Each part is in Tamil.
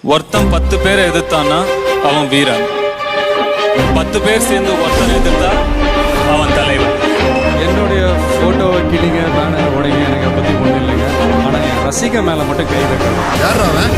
ஒருத்தன் 10 பேரை எதிர்த்தான்னா அவன் வீரன், 10 பேர் சேர்ந்து ஒருத்தன் எதிர்த்தா அவன் தலைவன். என்னுடைய ஃபோட்டோவை கிளிங்க, பேனர் உடைங்க, எனக்கு பற்றி ஒன்றும் இல்லைங்க. ஆனால் என் ரசிகை மேலே மட்டும் கை வைக்கணும். யார் அவன்?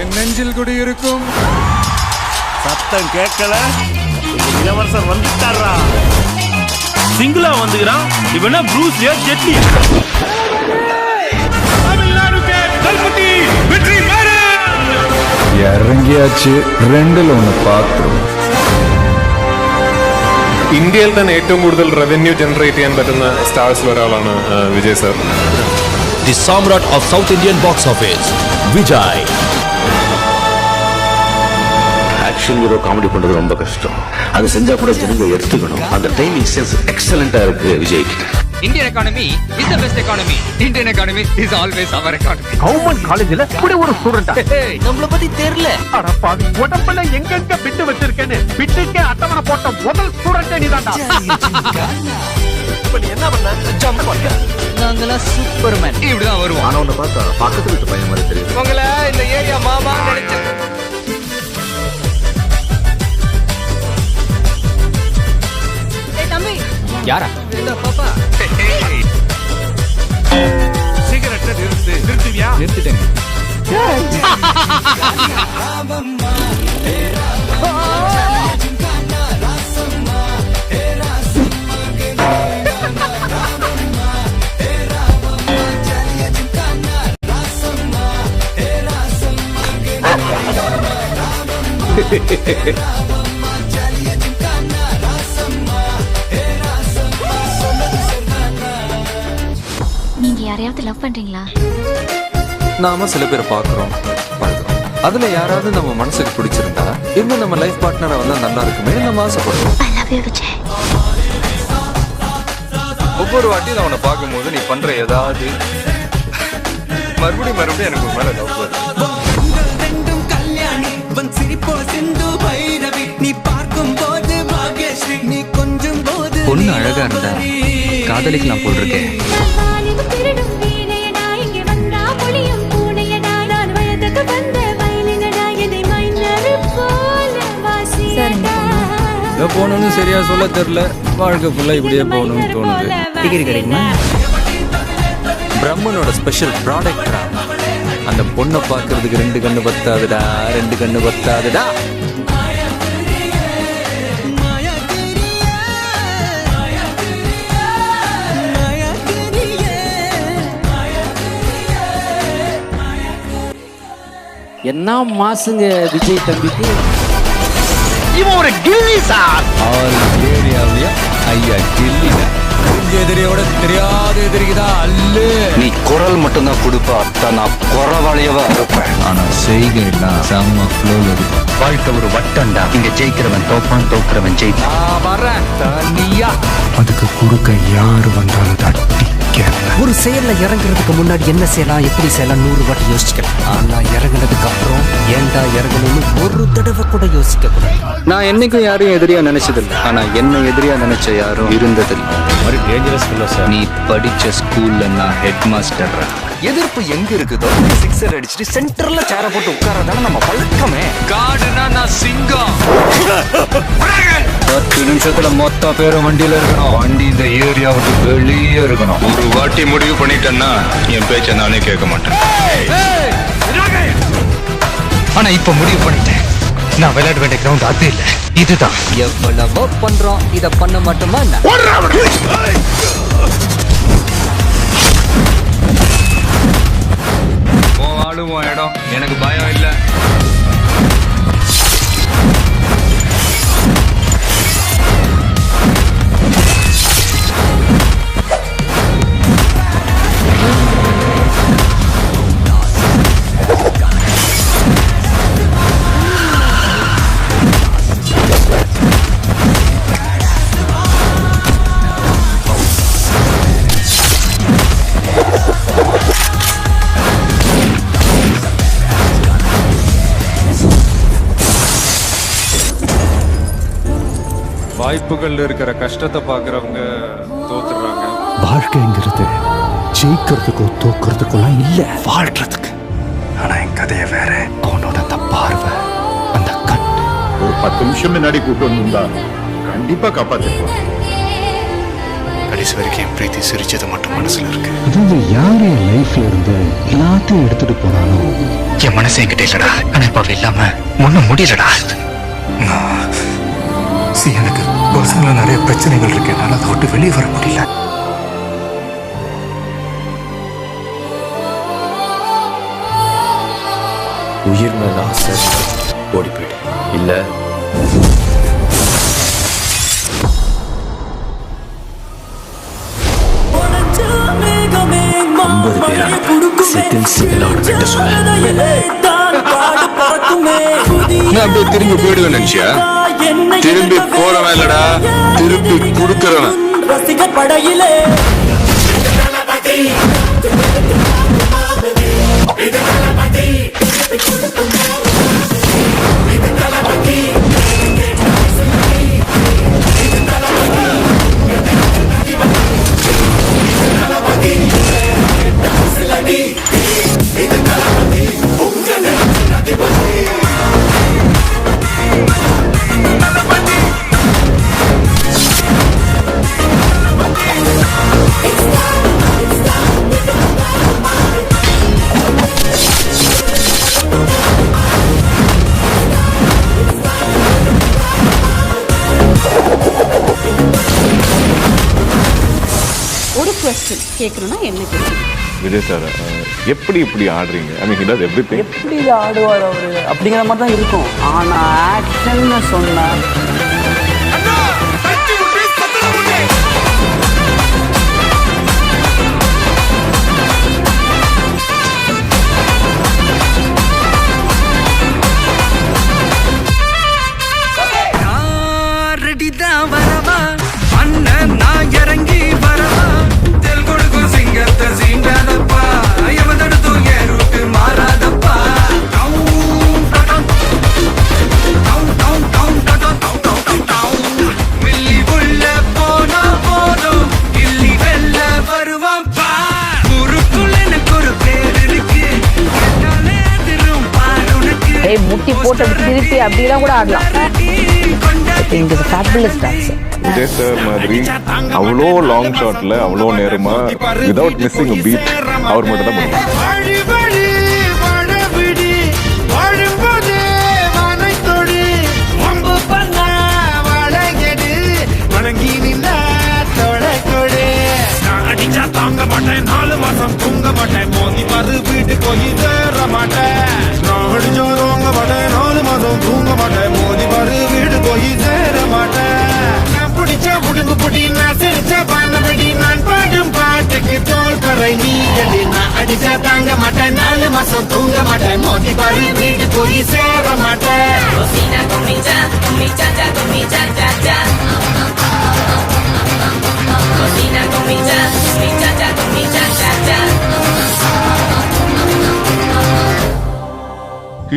என் நெஞ்சில் குடியிருக்கும் சத்தம் கேட்கல. இளவரசர் வந்துட்டாரா? சிங்கிளா வந்துக்கிறான். இவனா ப்ரூஸ்லியா ஜெட்லியா? தமிழ்நாடுக்கு தளபதி வெற்றி மாறு. ഇറങ്ങിയാച്ച് രണ്ടിലൊന്ന് പാത്രം. ഇന്ത്യയിൽ തന്നെ ഏറ്റവും കൂടുതൽ റവന്യൂ ജനറേറ്റ് ചെയ്യാൻ പറ്റുന്ന സ്റ്റാർസിൽ ഒരാളാണ് Vijay sir. The Samrat of South Indian box office, Vijay. Action hero comedy பண்றது ரொம்ப கஷ்டம். அது செஞ்சா கூட ஜனங்க எடுத்துக்கணும். அந்த டைமிங் சென்ஸ் எக்ஸலண்டா இருக்கு விஜய் கிட்ட. Indian economy is the best economy. Indian economy is always our economy. Government காலேஜ்ல இப்படி ஒரு ஸ்டூடெண்டா? நம்மள பத்தி தெரியல. அடப்பாவி, உடம்புல எங்கெங்க பிட்டு வச்சிருக்கேன்னு பிட்டுக்கே அட்டவணை போட்ட முதல் ஸ்டூடெண்டே நீதான்டா. இப்ப நீ என்ன பண்ண? ஜம்ப் பண்ண. நாங்கலாம் சூப்பர்மேன். இப்படிதான் வருவோம். ஆனா ஒண்ணு பார்த்தா பக்கத்து வீட்டு பையன் மாதிரி தெரியும். உங்கள இந்த ஏரியா மாமா நினைச்சேன். ஏய் தம்பி. யாரா? இந்த பாப்பா. சிகரெட்டை நிறுத்துவியா? நிறுத்திட்டேங்க. நீங்க யாரையாவது லவ் பண்றீங்களா? நாம சில பேரை பார்க்குறோம், பழகுறோம். அதுல யாராவது நம்ம மனசுக்கு பிடிச்சிருந்தா இன்னும் நம்ம லைஃப் பார்ட்னரை வந்தா நல்லா இருக்குமே நம்ம ஆசைப்படுறோம். I love you, Vijay. ஒவ்வொரு வாட்டியும் நான் உன்னை பார்க்கும்போது நீ பண்ற ஏதாவது மறுபடியும் எனக்கு மேல லவ் வருது. பொண்ணு அழகா இருந்தா காதலிக்கலாம் போல் இருக்கேன். போகணும்னு சரியா சொல்ல தெரியல. வாழ்க்கை ஃபுல்லா இப்படியே போகணும்னு தோணுது. டிக்கெட் கிடைக்குமா? பிரம்மனோட ஸ்பெஷல் ப்ராடக்ட். அந்த பொண்ணை பார்க்கறதுக்கு 2 கண்ணு பத்தாதுடா, 2 கண்ணு பத்தாதுடா. என்ன மாசுங்க விஜய் தம்பிக்கு. இவன் ஒரு கில்லி சார். ஆல் ஏரியாவிலையும் ஐயா கில்லிங்க. எதிரியோட தெரியாத எதிரிக்குதான் அல்லு. நீ குரல் மட்டும்தான் கொடுப்பா, நான் குறவாளியவா இருப்பேன். ஆனா செய்கைலாம் செம்ம ஃப்ளோல இருக்கு. வாழ்க்கை ஒரு வட்டண்டா. இங்க ஜெயிக்கிறவன் தோப்பான், தோக்குறவன் ஜெயிப்பான். நான் வரேன் தனியா. அதுக்கு குறுக்க யாரு வந்தாலும் தட்டி ஒரு செயல்ல இறங்குறதுக்கு முன்னாடி என்ன செய்யலாம், எப்படி செய்யலாம் 100 வாட்டி யோசிக்கலாம். ஆனா இறங்குனதுக்கு அப்புறம் ஏன்டா இறங்கணும்னு ஒரு தடவை கூட யோசிக்க கூடாது. நான் என்னைக்கும் யாரையும் எதிரியா நினைச்சதில்லை. ஆனா என்ன எதிரியா நினைச்ச யாரும் இருந்ததில்லை. நீ படிச்ச ஸ்கூல்ல நான் ஹெட் மாஸ்டர். எதிர்ப்பு எங்க இருக்குதோ சிக்ஸர் அடிச்சுட்டு சென்டர்ல சேர போட்டு உட்காரதான நம்ம பழக்கமே. காடுனா நான் சிங்கம். 10 நிமிஷத்துல மொத்த பேரும் வண்டியில இருக்கணும். வண்டி இந்த ஏரியாவுக்கு வெளியே இருக்கணும். ஒரு வாட்டி முடிவு பண்ணிட்டேன்னா என் பேச்சை நானே கேட்க மாட்டேன். ஆனா இப்ப முடிவு பண்ணிட்டேன். நான் விளையாட வேண்டிய கிரவுண்ட் அது இல்ல, இதுதான். எவ்வளவோ பண்றோம், இத பண்ண மாட்டோமா? ஆளுவோம் இடம் எனக்கு பயம் இல்லை. வாய்ப்புகள் இருக்கிற கஷ்டத்தை பார்க்குறவங்க தோத்துடுறாங்க. வாழ்க்கைங்கிறது ஜெயிக்கிறதுக்கோ தோக்கிறதுக்கோலாம் இல்ல, வாழ்றதுக்கு. ஆனா என் கதைய வேற. அவனோட அந்த பார்வை, அந்த கண். ஒரு 10 நிமிஷம் முன்னாடி கூட்டு வந்திருந்தா கண்டிப்பா காப்பாத்திருப்பான். கடைசி வரைக்கும் என் பிரீத்தி சிரிச்சது மட்டும் மனசுல இருக்கு. அதாவது யார் என் லைஃப்ல இருந்து எல்லாத்தையும் எடுத்துட்டு போனாலும் என் மனசு என்கிட்ட இல்லடா. ஆனா இப்ப அவ இல்லாம ஒண்ணும் முடியலடா. எனக்கு பர்சனலா நிறைய பிரச்சனைகள் இருக்கு. என்னால அதை விட்டு வெளியே வர முடியல. உயிர் மேல ஆசை, ஓடி போயிடு. இல்ல 50 பேரான செட்டில் சிவிலோட விட்டு சொல்ல நான் அப்படியே திரும்பி போயிடுவேன் நினைச்சியா? திரும்பி போறவன் இல்லடா, திருப்பி கொடுக்கறவன். ஒரு क्वेश्चन கேட்கணும்னா என்ன கேட்கணும்? விஜய் சார் எப்படி இப்படி ஆடுறீங்க? ஐ மீன் ஹி டஸ் எவ்ரிதிங். எப்படி இது ஆடுவார் அவரு அப்படிங்கிற மாதிரி தான் இருக்கும். ஆனா ஆக்ஷன் சொன்னா முட்டி போட்டு திருப்பி அப்படிலாம் கூட ஆடலாம். விஜய் சார் மாதிரி அவ்வளோ லாங் ஷாட்ல அவ்வளோ நேரமா விதவுட் மிஸ்ஸிங் பீட் அவர் மட்டும் தான் பண்ணுவாங்க. தாங்க மாட்டேன் 4 மாசம் தூங்க மாட்டேன் மோதி பாரு வீட்டு போய் சேர மாட்டேன் நான் அடிச்சோங்க மாட்டேன் 4 மாசம் தூங்க மாட்டேன் மோதி பாரு வீடு போய் சேர மாட்டேன் நான் பிடிச்ச உடுங்கு புடி நான் சிரிச்ச பானபடி நான் பாடும் பாட்டுக்கு தோல் கரை நீ கடி நான் அடிச்சா தாங்க மாட்டேன் 4 மாசம் தூங்க மாட்டேன் மோதி பாரு வீடு போய் சேர மாட்டேன்.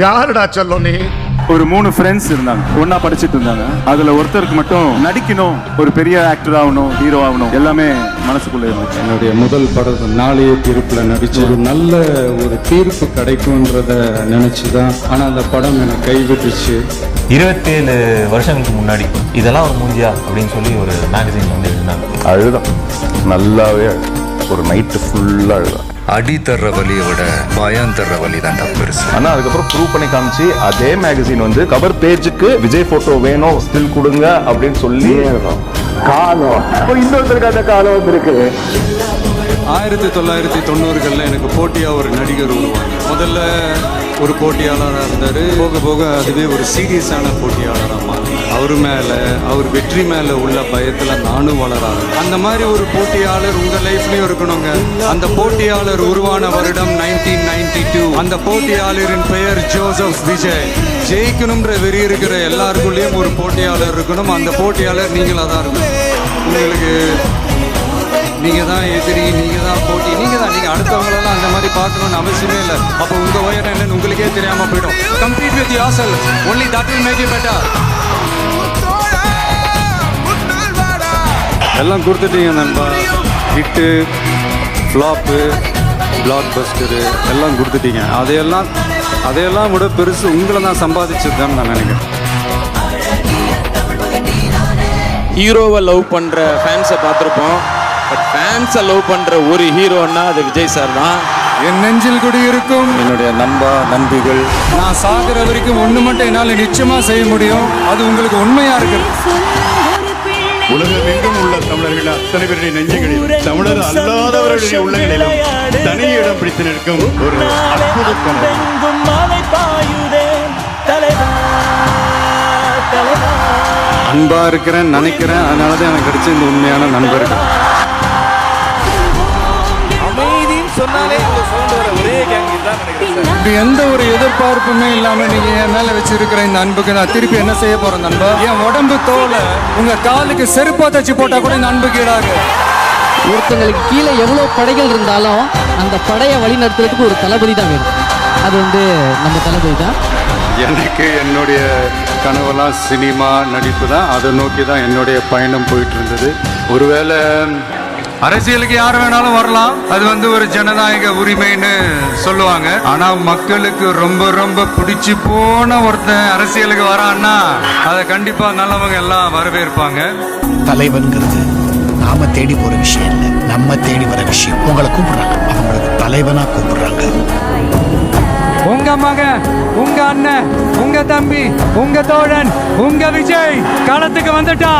யாருடா சொல்லும் நீ? ஒரு 3 ஃப்ரெண்ட்ஸ் இருந்தாங்க, ஒன்னா படிச்சுட்டு இருந்தாங்க. அதுல ஒருத்தருக்கு மட்டும் நடிக்கணும், ஒரு பெரிய ஆக்டர் ஆகணும், ஹீரோ ஆகணும், எல்லாமே மனசுக்குள்ள இருந்துச்சு. என்னுடைய முதல் படம் நாளைய தீர்ப்புல நடிச்சு ஒரு நல்ல ஒரு தீர்ப்பு கிடைக்கும்ன்றத நினைச்சுதான். ஆனா அந்த படம் எனக்கு கைவிட்டுச்சு. 27 வருஷங்களுக்கு முன்னாடி இதெல்லாம் ஒரு மூஞ்சியா அப்படின்னு சொல்லி ஒரு மேகசின் வந்து இருந்தாங்க. அழுதான் நல்லாவே, ஒரு நைட்டு ஃபுல்லா அழுதான். அடி தர்ற வலியை விட பயம் தர்ற வலி தான் பெருசு. ஆனா அதுக்கப்புறம் ப்ரூவ் பண்ணி காமிச்சு அதே மேகசின் வந்து கவர் பேஜுக்கு விஜய் போட்டோ வேணும் ஸ்டில் கொடுங்க அப்படின்னு சொல்லி காலம் இன்னொருத்தருக்கு அந்த காலம் வந்திருக்கு. 1990களில் எனக்கு போட்டியா ஒரு நடிகர் உருவாங்க. முதல்ல ஒரு போட்டியாளராக இருந்தார். போக போக அதுவே ஒரு சீரியஸான போட்டியாளராக மாறினார். அவர் வெற்றி மேல உள்ள பயத்துல நானும் வளராது. அந்த மாதிரி ஒரு போட்டியாளர் உங்க லைஃப்லயும் இருக்கணுங்க. அந்த போட்டியாளர் உருவான வருடம் 1992. அந்த போட்டியாளரின் பெயர் ஜோசப் விஜய். ஜெயிக்கணும்ன்ற வெறி இருக்கிற எல்லாருக்குள்ளேயும் ஒரு போட்டியாளர் இருக்கணும். அந்த போட்டியாளர் நீங்களா தான் இருக்கணும். உங்களுக்கு நீங்க தான் எதிரி, நீங்க தான் போட்டி, நீங்க அடுத்தவங்களெல்லாம் அந்த மாதிரி பார்க்கணும்னு அவசியமே இல்லை. அப்போ உங்க உயரம் என்னன்னு உங்களுக்கே தெரியாம போயிடும். Compete with yourself, only that will make you better. எல்லாம் கொடுத்துட்டீங்க நண்பா. ஹிட்டு, ஃப்ளாப்பு, பிளாக் பஸ்டரு எல்லாம் கொடுத்துட்டீங்க. அதையெல்லாம் விட பெருசு உங்களை நான் சம்பாதிச்சதுதான் நான் நினைக்கிறேன். ஹீரோவை லவ் பண்ணுற ஃபேன்ஸை பார்த்துருப்போம். பட் ஃபேன்ஸை லவ் பண்ணுற ஒரு ஹீரோன்னா அது விஜய் சார் தான். என் நெஞ்சில் கூட இருக்கும் என்னுடைய நண்பிகள். நான் சாகிற வரைக்கும் ஒன்று மட்டும் என்னால் நிச்சயமாக செய்ய முடியும். அது உங்களுக்கு உண்மையாக இருக்கு. உலகமெங்கும் உள்ள தமிழர்கள் அத்தனை பேருடைய நெஞ்சுகளில் தமிழர் அல்லாதவர்களுடைய உள்ளங்களிலும் தனி இடம் பிடித்து நிற்கும் ஒரு அற்புத கனவு. அன்பா இருக்கிறேன் நினைக்கிறேன். அதனாலதான் எனக்கு கிடைச்ச இந்த உண்மையான நண்பர்கள். இப்படி எந்த ஒரு எதிர்பார்ப்புமே இல்லாம நீங்க என் மேல வச்சிருக்கிற இந்த அன்புக்கு நான் திருப்பி என்ன செய்ய போறேன் நண்பா? என் உடம்பு தோலை உங்க காலுக்கு செருப்பா தச்சு போட்டா கூட இந்த அன்புக்கு ஈடாக. ஒருத்தங்களுக்கு கீழே எவ்வளோ படைகள் இருந்தாலும் அந்த படையை வழி நடத்துறதுக்கு ஒரு தளபதி தான் வேணும். அது நம்ம தளபதி தான். எனக்கு என்னுடைய கனவெல்லாம் சினிமா நடிப்பு தான். அதை நோக்கி தான் என்னுடைய பயணம் போயிட்டு இருந்தது. ஒருவேளை அரசியலுக்கு யார் வேணாலும் வரலாம், அது ஒரு ஜனநாயக உரிமைன்னு சொல்லுவாங்க. ஆனா மக்களுக்கு ரொம்ப ரொம்ப பிடிச்சு போன ஒருத்தன் அரசியலுக்கு வரான்னா அதை கண்டிப்பா நல்லவங்க எல்லாம் வரவேற்பாங்க. தலைவன்கிறது நாம தேடி போற விஷயம் இல்லை, நம்ம தேடி வர விஷயம். உங்களை கூப்பிடுறாங்க, அவங்களுக்கு தலைவனா கூப்பிடுறாங்க. உங்க மகன், உங்க அண்ணன், உங்க தம்பி, உங்க தோழன், உங்க விஜய் களத்துக்கு வந்துட்டா.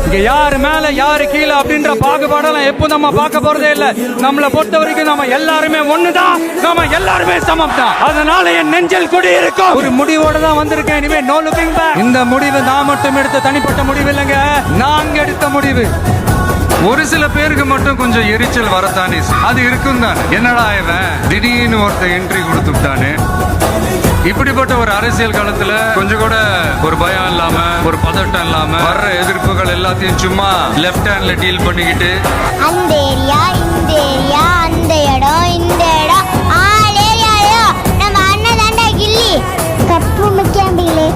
இங்க யாரு மேல யாரு கீழே அப்படின்ற பாகுபாடெல்லாம் எப்போ நம்ம பார்க்க போறதே இல்ல. நம்மளை பொறுத்த வரைக்கும் நம்ம எல்லாருமே ஒண்ணுதான், நம்ம எல்லாருமே சமம் தான். அதனால என் நெஞ்சில் குடி இருக்கும். ஒரு முடிவோட தான் வந்திருக்கேன். இனிமே நோ லுக்கிங் பேக். இந்த முடிவு நான் மட்டும் எடுத்த தனிப்பட்ட முடிவு இல்லைங்க, நாங்க எடுத்த முடிவு. ஒரு சில பேருக்கு மட்டும் கொஞ்சம் எரிச்சல் வரத்தானே, அது இருக்கும் தான். என்னடா இவன் திடீர்னு ஒருத்த என்ட்ரி கொடுத்துட்டானே. இப்படிப்பட்ட ஒரு அரசியல் காலத்துல கொஞ்சம் கூட ஒரு பயம் இல்லாம, ஒரு பதட்டம் இல்லாம, வர்ற எதிர்ப்புகள் எல்லாத்தையும் சும்மா லெஃப்ட் ஹேண்ட்ல டீல் பண்ணிக்கிட்டு, அந்த ஏரியா இந்த ஏரியா அந்த இடம் இந்த இடம் நம்ம அண்ணன் தாண்டா கில்லி கப்பு முக்கியம் பிள்ளை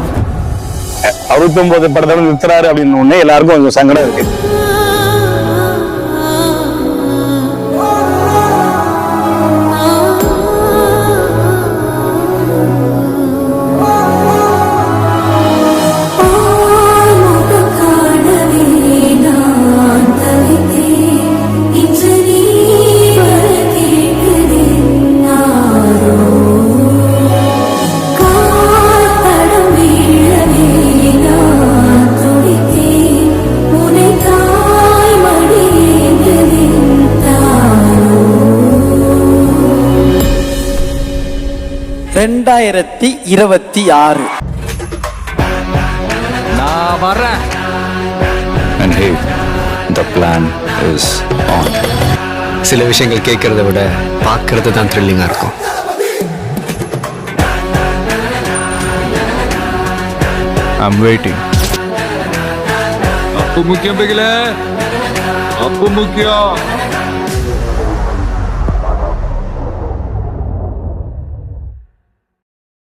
69 படத்தை நிறுத்துறாரு அப்படின்னு ஒண்ணு எல்லாருக்கும் கொஞ்சம் சங்கடம் இருக்கு. நான் வர்றேன். And hey, the plan is on. சில விஷயங்கள் கேட்கறத விட பார்க்கறது தான் த்ரில்லிங்கா இருக்கும். I'm waiting. அப்பு முக்கியம் பிகில, அப்பு முக்கியம்.